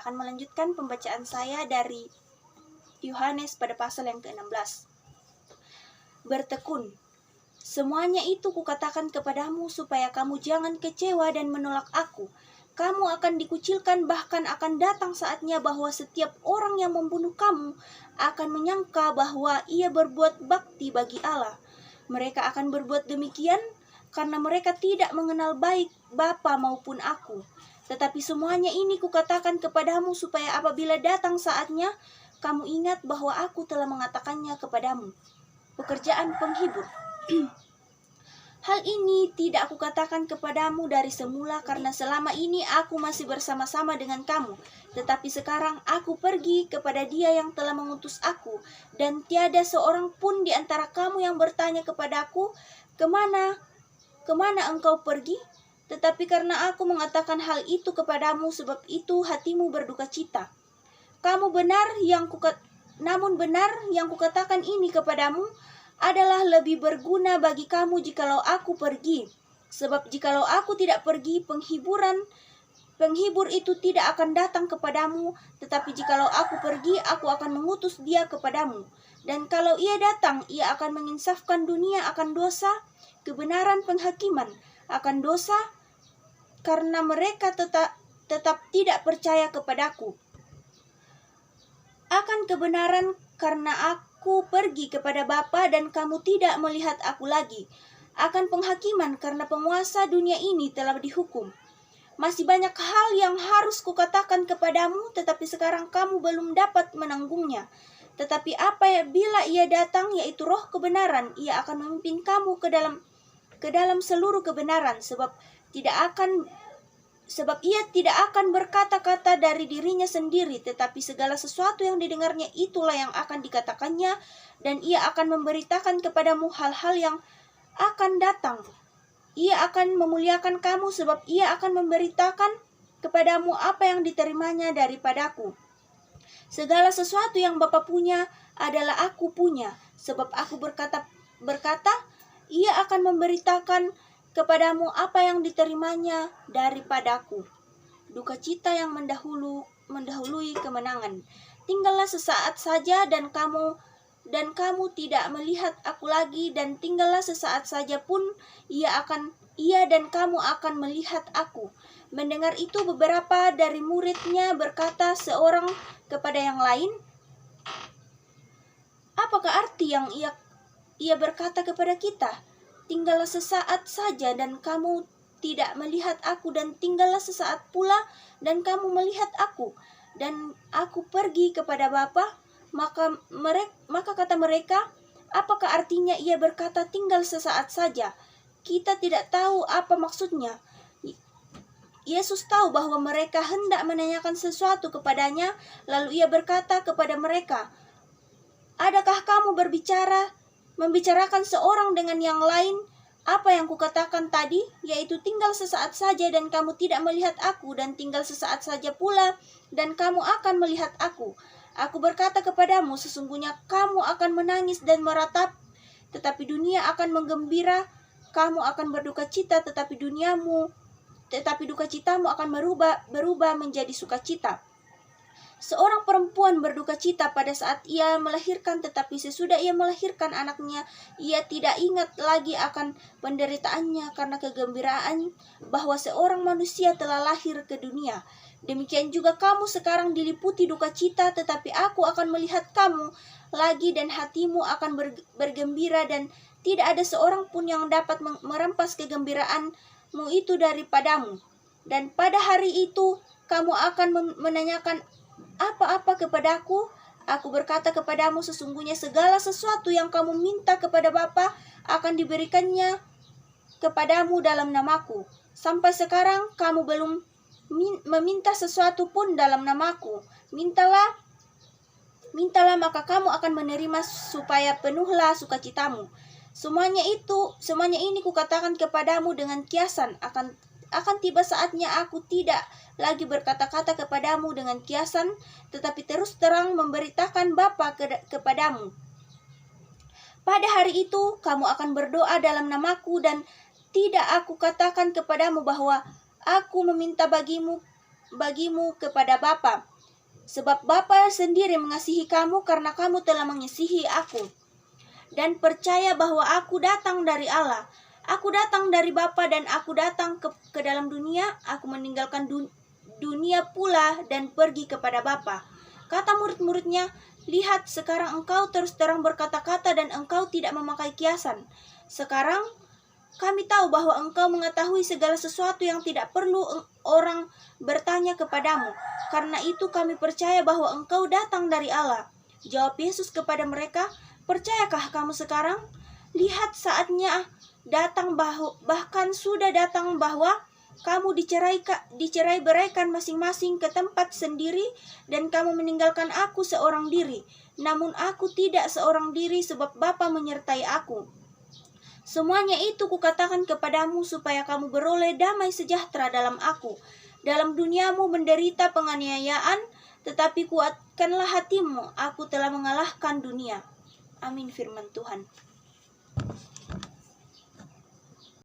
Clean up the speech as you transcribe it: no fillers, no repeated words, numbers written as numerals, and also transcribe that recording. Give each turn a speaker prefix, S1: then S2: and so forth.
S1: akan melanjutkan pembacaan saya dari Yohanes pada pasal yang ke-16. Bertekun. Semuanya itu kukatakan kepadamu supaya kamu jangan kecewa dan menolak aku. Kamu akan dikucilkan, bahkan akan datang saatnya bahwa setiap orang yang membunuh kamu akan menyangka bahwa ia berbuat bakti bagi Allah. Mereka akan berbuat demikian karena mereka tidak mengenal baik Bapa maupun aku. Tetapi semuanya ini kukatakan kepadamu supaya apabila datang saatnya, kamu ingat bahwa aku telah mengatakannya kepadamu. Pekerjaan penghibur. Hal ini tidak aku katakan kepadamu dari semula karena selama ini aku masih bersama-sama dengan kamu. Tetapi sekarang aku pergi kepada Dia yang telah mengutus aku, dan tiada seorang pun di antara kamu yang bertanya kepadaku, kemana engkau pergi? Tetapi karena aku mengatakan hal itu kepadamu, sebab itu hatimu berduka cita. Namun benar yang kukatakan ini kepadamu adalah lebih berguna bagi kamu jikalau aku pergi. Sebab jikalau aku tidak pergi, penghibur itu tidak akan datang kepadamu, tetapi jikalau aku pergi, aku akan mengutus Dia kepadamu. Dan kalau Ia datang, Ia akan menginsafkan dunia akan dosa, kebenaran penghakiman akan dosa, karena mereka tetap tidak percaya kepadaku. Akan kebenaran karena aku pergi kepada Bapa dan kamu tidak melihat aku lagi. Akan penghakiman karena penguasa dunia ini telah dihukum. Masih banyak hal yang harus kukatakan kepadamu, tetapi sekarang kamu belum dapat menanggungnya. Tetapi bila Ia datang, yaitu Roh kebenaran, Ia akan memimpin kamu ke dalam seluruh kebenaran, sebab Ia tidak akan berkata-kata dari dirinya sendiri, tetapi segala sesuatu yang didengarnya itulah yang akan dikatakannya, dan Ia akan memberitakan kepadamu hal-hal yang akan datang. Ia akan memuliakan kamu, sebab Ia akan memberitakan kepadamu apa yang diterimanya daripadaku. Segala sesuatu yang Bapa punya adalah aku punya, sebab aku berkata, Ia akan memberitakan kepadamu apa yang diterimanya daripadaku. Duka cita yang mendahului kemenangan. Tinggallah sesaat saja dan kamu tidak melihat aku lagi, dan tinggallah sesaat saja pun ia dan kamu akan melihat aku. Mendengar itu beberapa dari muridnya berkata seorang kepada yang lain, apakah arti yang ia berkata kepada kita? Tinggallah sesaat saja dan kamu tidak melihat aku, dan tinggallah sesaat pula dan kamu melihat aku, dan aku pergi kepada Bapa. Maka kata mereka, apakah artinya ia berkata tinggal sesaat saja? Kita tidak tahu apa maksudnya. Yesus tahu bahwa mereka hendak menanyakan sesuatu kepadanya, lalu Ia berkata kepada mereka, adakah kamu membicarakan seorang dengan yang lain apa yang kukatakan tadi, yaitu tinggal sesaat saja dan kamu tidak melihat aku, dan tinggal sesaat saja pula dan kamu akan melihat aku. Aku berkata kepadamu, sesungguhnya kamu akan menangis dan meratap, tetapi dunia akan menggembira. Kamu akan berduka cita, tetapi duka citamu akan berubah menjadi sukacita. Seorang perempuan berduka cita pada saat ia melahirkan, tetapi sesudah ia melahirkan anaknya, ia tidak ingat lagi akan penderitaannya karena kegembiraan bahwa seorang manusia telah lahir ke dunia. Demikian juga kamu sekarang diliputi duka cita, tetapi aku akan melihat kamu lagi dan hatimu akan bergembira, dan tidak ada seorang pun yang dapat merampas kegembiraanmu itu daripadamu. Dan pada hari itu kamu akan menanyakan apa-apa kepadaku. Aku berkata kepadamu, sesungguhnya segala sesuatu yang kamu minta kepada Bapa akan diberikannya kepadamu dalam namaku. Sampai sekarang kamu belum meminta sesuatu pun dalam namaku. Mintalah maka kamu akan menerima, supaya penuhlah sukacitamu. Semuanya ini kukatakan kepadamu dengan kiasan. Akan tiba saatnya aku tidak lagi berkata-kata kepadamu dengan kiasan, tetapi terus terang memberitakan Bapa kepadamu. Pada hari itu kamu akan berdoa dalam namaku, dan tidak aku katakan kepadamu bahwa aku meminta bagimu kepada Bapa. Sebab Bapa sendiri mengasihi kamu karena kamu telah mengasihi aku. Dan percaya bahwa aku datang dari Allah. Aku datang dari Bapa dan aku datang ke dalam dunia. Aku meninggalkan dunia pula dan pergi kepada Bapa. Kata murid-muridnya, lihat sekarang engkau terus terang berkata-kata dan engkau tidak memakai kiasan. Sekarang kami tahu bahwa engkau mengetahui segala sesuatu yang tidak perlu orang bertanya kepadamu. Karena itu kami percaya bahwa engkau datang dari Allah. Jawab Yesus kepada mereka, percayakah kamu sekarang? Lihat saatnya datang bahkan sudah datang bahwa kamu dicerai beraikan masing-masing ke tempat sendiri dan kamu meninggalkan aku seorang diri. Namun aku tidak seorang diri sebab Bapa menyertai aku. Semuanya itu kukatakan kepadamu supaya kamu beroleh damai sejahtera dalam aku. Dalam duniamu menderita penganiayaan, tetapi kuatkanlah hatimu, aku telah mengalahkan dunia. Amin firman Tuhan.